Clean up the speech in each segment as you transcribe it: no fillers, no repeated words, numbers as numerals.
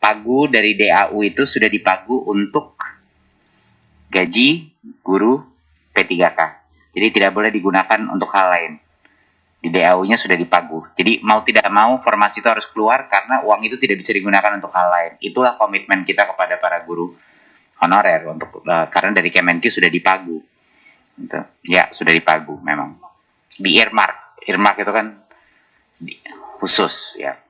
pagu dari DAU itu sudah dipagu untuk gaji guru P3K. Jadi tidak boleh digunakan untuk hal lain. Di DAU-nya sudah dipagu. Jadi mau tidak mau formasi itu harus keluar karena uang itu tidak bisa digunakan untuk hal lain. Itulah komitmen kita kepada para guru honorer untuk karena dari Kemenkyu sudah dipagu. Gitu. Ya, sudah dipagu memang. Di earmark. Earmark itu kan khusus ya.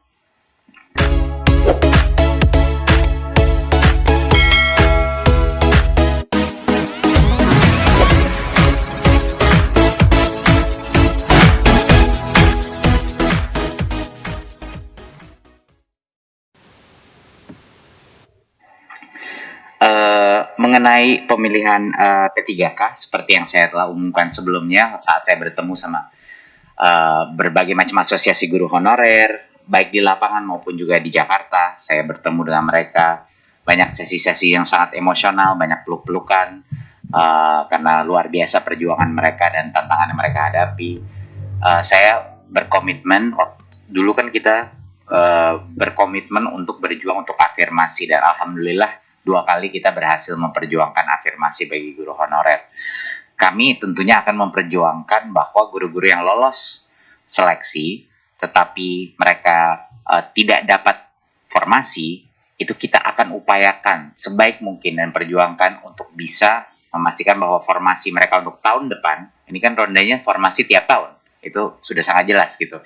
Mengenai pemilihan P3K seperti yang saya telah umumkan sebelumnya saat saya bertemu sama berbagai macam asosiasi guru honorer baik di lapangan maupun juga di Jakarta. Saya bertemu dengan mereka, banyak sesi-sesi yang sangat emosional, banyak peluk-pelukan karena luar biasa perjuangan mereka dan tantangan yang mereka hadapi. Saya berkomitmen, dulu kan kita berkomitmen untuk berjuang untuk afirmasi dan alhamdulillah 2 kali kita berhasil memperjuangkan afirmasi bagi guru honorer. Kami tentunya akan memperjuangkan bahwa guru-guru yang lolos seleksi tetapi mereka tidak dapat formasi, itu kita akan upayakan sebaik mungkin dan perjuangkan untuk bisa memastikan bahwa formasi mereka untuk tahun depan, ini kan rondanya formasi tiap tahun, itu sudah sangat jelas gitu.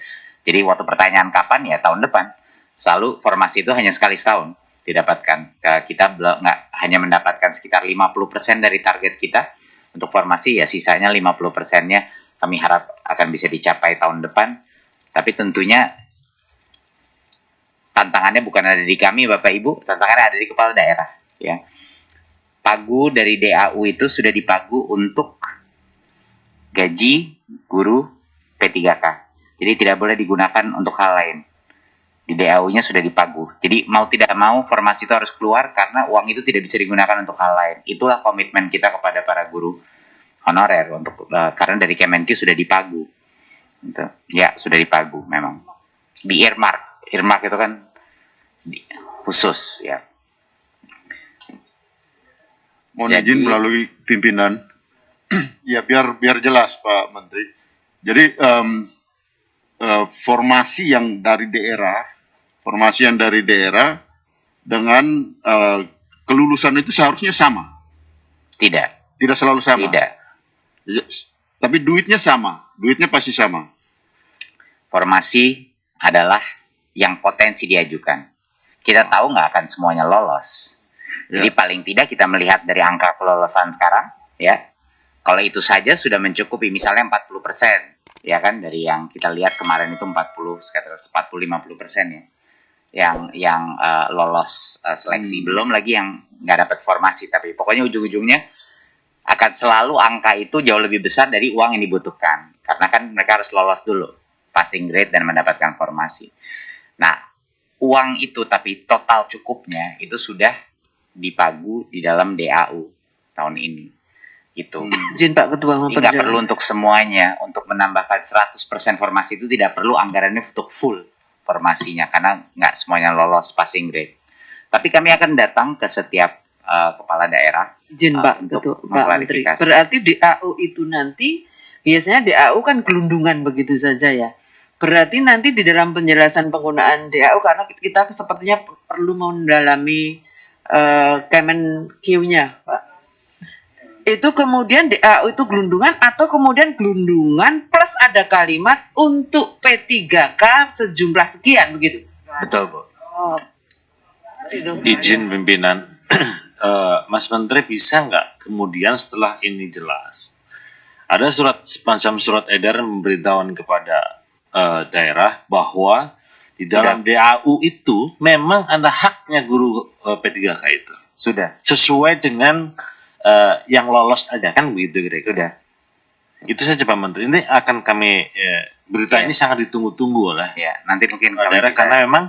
Jadi waktu pertanyaan kapan ya tahun depan, selalu formasi itu hanya sekali setahun didapatkan. Kita nggak hanya mendapatkan sekitar 50% dari target kita untuk formasi, ya sisanya 50%-nya kami harap akan bisa dicapai tahun depan. Tapi tentunya tantangannya bukan ada di kami Bapak Ibu, tantangannya ada di kepala daerah ya. Pagu dari DAU itu sudah dipagu untuk gaji guru P3K. Jadi tidak boleh digunakan untuk hal lain. Di DAU-nya sudah dipagu. Jadi mau tidak mau formasi itu harus keluar karena uang itu tidak bisa digunakan untuk hal lain. Itulah komitmen kita kepada para guru honorer untuk karena dari Kemenkyu sudah dipagu. Gitu. Ya, sudah dipagu memang. Di earmark. Earmark itu kan khusus ya. Mohon izin melalui pimpinan. Ya biar jelas Pak Menteri. Jadi formasi yang dari daerah dengan kelulusan itu seharusnya sama. Tidak selalu sama. Tidak. Tapi duitnya sama. Duitnya pasti sama. Formasi adalah yang potensi diajukan. Kita tahu nggak akan semuanya lolos. Jadi paling tidak kita melihat dari angka kelolosan sekarang, ya. Kalau itu saja sudah mencukupi, misalnya 40%, ya kan, dari yang kita lihat kemarin itu sekitar 40-50% ya. Yang lolos seleksi, belum lagi yang nggak dapat formasi, tapi pokoknya ujung-ujungnya akan selalu angka itu jauh lebih besar dari uang yang dibutuhkan, karena kan mereka harus lolos dulu passing grade dan mendapatkan formasi. Nah, uang itu tapi total cukupnya itu sudah dipagu di dalam DAU tahun ini gitu. Izin Pak Ketua Jadi nggak perlu untuk semuanya, untuk menambahkan 100% formasi itu tidak perlu anggarannya untuk full formasinya karena nggak semuanya lolos passing grade. Tapi kami akan datang ke setiap kepala daerah. Izin Pak Ketua, Pak Menteri. Berarti DAU itu nanti biasanya DAU kan gelundungan begitu saja ya. Berarti nanti di dalam penjelasan penggunaan DAU karena kita sepertinya perlu mendalami Kemenkyu-nya, Pak. Itu kemudian DAU itu gelundungan atau kemudian gelundungan plus ada kalimat untuk P3K sejumlah sekian begitu. Betul, Bu. Oh. Izin pimpinan, Mas Menteri bisa nggak kemudian setelah ini jelas ada semacam surat edaran memberitahuan kepada daerah bahwa di dalam DAU itu memang ada haknya guru P3K itu. Sudah. Sesuai dengan yang lolos aja kan begitu kira-kira. Sudah. Itu saja Pak Menteri. Ini akan kami berita ini sangat ditunggu-tunggu lah. Ya, nanti mungkin daerah karena memang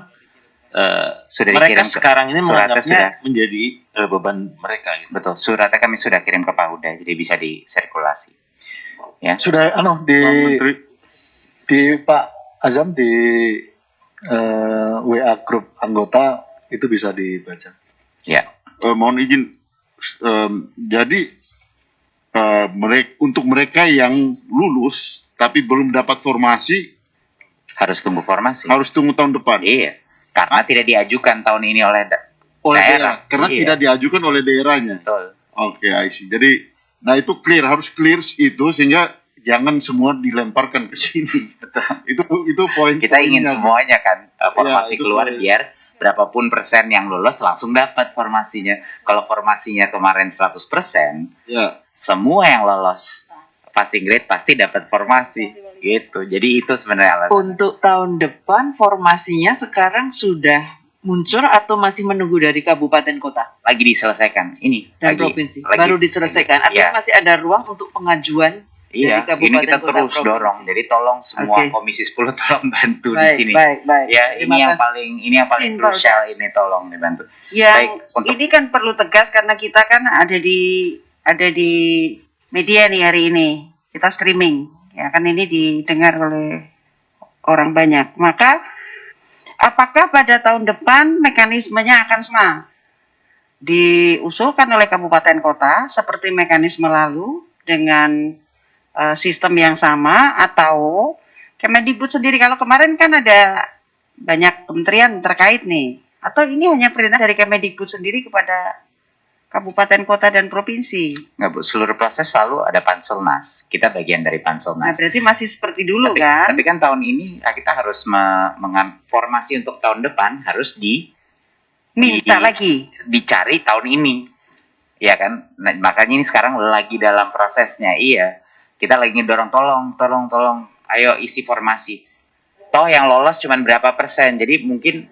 sudah mereka sekarang ini menganggapnya sudah menjadi beban mereka. Gitu. Betul. Suratnya kami sudah kirim ke Pak Huda, jadi bisa disirkulasi. Ya. Sudah di Pak Azam di WA grup anggota Itu bisa dibaca. Ya. Mohon izin, jadi untuk mereka yang lulus tapi belum dapat formasi Harus tunggu formasi. harus tunggu tahun depan Iya. Karena tidak diajukan tahun ini oleh oleh daerah. daerah, karena Iya. tidak diajukan oleh daerahnya. Betul. Oke, I see. Jadi, nah itu harus clear itu sehingga jangan semua dilemparkan ke sini. itu poin. Kita ingin poinnya. semuanya kan formasi Iya, itu keluar poin. biar berapapun persen yang lulus langsung dapat formasinya. Kalau formasinya kemarin 100%, Ya, semua yang lolos passing grade pasti dapat formasi gitu. Jadi itu sebenarnya alasan. Untuk tahun depan formasinya sekarang sudah muncul atau masih menunggu dari kabupaten kota Lagi diselesaikan ini dan lagi, provinsi? lagi- Baru diselesaikan. Artinya Iya. masih ada ruang untuk pengajuan Iya, dari kabupaten ini kita kota, terus provinsi. dorong. Jadi tolong semua Oke. Komisi 10 tolong bantu di Baik, sini. baik, baik. Ya, Terima ini yang kasih. paling Simpel, krusial ini tolong dibantu. Yang Baik, untuk ini kan perlu tegas karena kita kan ada di media nih hari ini. Kita streaming. Ya kan ini didengar oleh orang banyak. Maka apakah pada tahun depan mekanismenya akan sama? Diusulkan oleh kabupaten kota seperti mekanisme lalu dengan sistem yang sama, atau Kemendikbud sendiri? Kalau kemarin kan ada banyak kementerian terkait nih, atau ini hanya perintah dari Kemendikbud sendiri kepada kabupaten kota dan provinsi? nggak Bu, seluruh proses selalu ada Panselnas. Kita bagian dari Nah, Panselnas. berarti masih seperti dulu tapi, kan? tapi kan tahun ini kita harus formasi untuk tahun depan harus Minta lagi. dicari tahun ini. Ya kan? Nah, makanya ini sekarang lagi dalam prosesnya. Iya. Kita lagi ngedorong tolong. Ayo isi formasi. Toh yang lolos cuma berapa persen. Jadi mungkin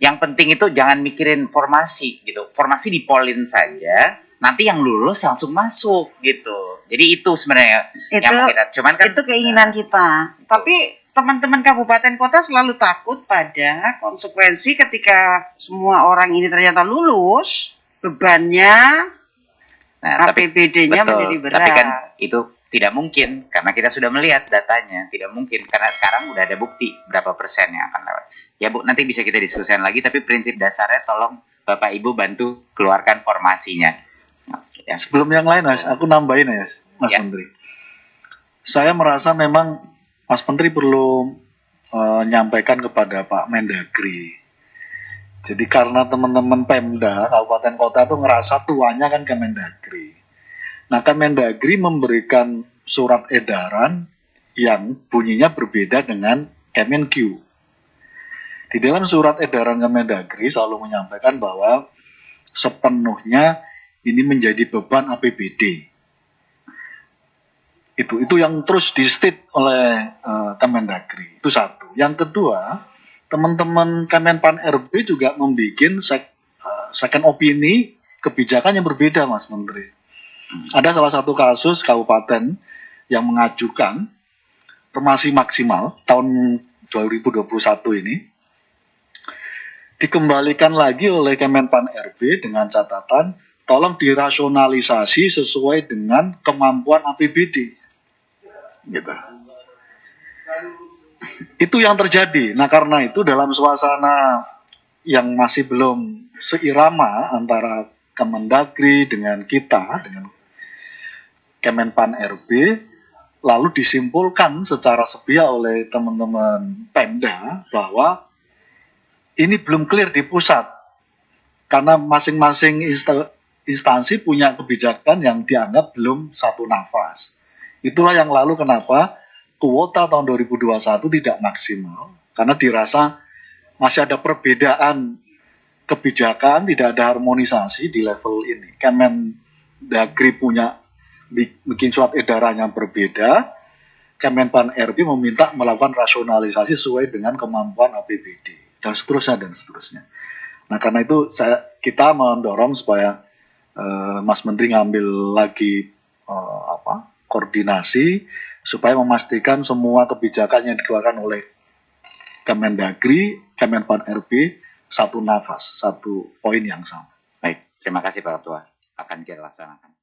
yang penting itu jangan mikirin formasi gitu. Formasi dipolin saja. Nanti yang lulus langsung masuk gitu. Jadi itu sebenarnya Itu yang mau kita. Cuman kan itu keinginan kita. Tapi teman-teman kabupaten kota selalu takut pada konsekuensi ketika semua orang ini ternyata lulus, bebannya nah, APBD-nya betul, menjadi berat. tapi kan itu tidak mungkin karena kita sudah melihat datanya. Tidak mungkin karena sekarang udah ada bukti berapa persen yang akan lewat. Ya Bu, nanti bisa kita diskusikan lagi. Tapi prinsip dasarnya tolong Bapak Ibu bantu keluarkan formasinya. Ya. Sebelum yang lain, Mas, aku nambahin ya, Mas Ya. Menteri. Saya merasa memang Mas Menteri perlu menyampaikan kepada Pak Mendagri. Jadi karena teman-teman Pemda, kabupaten kota itu ngerasa tuanya kan Kemendagri. Nah, Kemendagri memberikan surat edaran yang bunyinya berbeda dengan Kemenkyu. Di dalam surat edaran Kemendagri selalu menyampaikan bahwa sepenuhnya ini menjadi beban APBD. Itu yang terus di-state oleh Kemendagri. Itu satu. Yang kedua, teman-teman Kemenpan RB juga membuat second opini kebijakan yang berbeda, Mas Menteri. Ada salah satu kasus kabupaten yang mengajukan formasi maksimal tahun 2021 ini dikembalikan lagi oleh Kemenpan RB dengan catatan tolong dirasionalisasi sesuai dengan kemampuan APBD. Gitu. Itu yang terjadi. Nah, karena itu dalam suasana yang masih belum seirama antara Kemendagri dengan kita, dengan Kemenpan RB, lalu disimpulkan secara sepihak oleh teman-teman Pemda bahwa ini belum clear di pusat. Karena masing-masing instansi punya kebijakan yang dianggap belum satu nafas. Itulah yang lalu kenapa kuota tahun 2021 tidak maksimal. Karena dirasa masih ada perbedaan kebijakan, tidak ada harmonisasi di level ini. Kemendagri punya bikin surat edaran yang berbeda, Kemenpan RB meminta melakukan rasionalisasi sesuai dengan kemampuan APBD, dan seterusnya. Nah, karena itu kita mendorong supaya Mas Menteri ngambil lagi koordinasi supaya memastikan semua kebijakan yang dikeluarkan oleh Kemendagri, Kemenpan RB satu nafas, satu poin yang sama. Baik, terima kasih Pak Ketua. Akan kita laksanakan.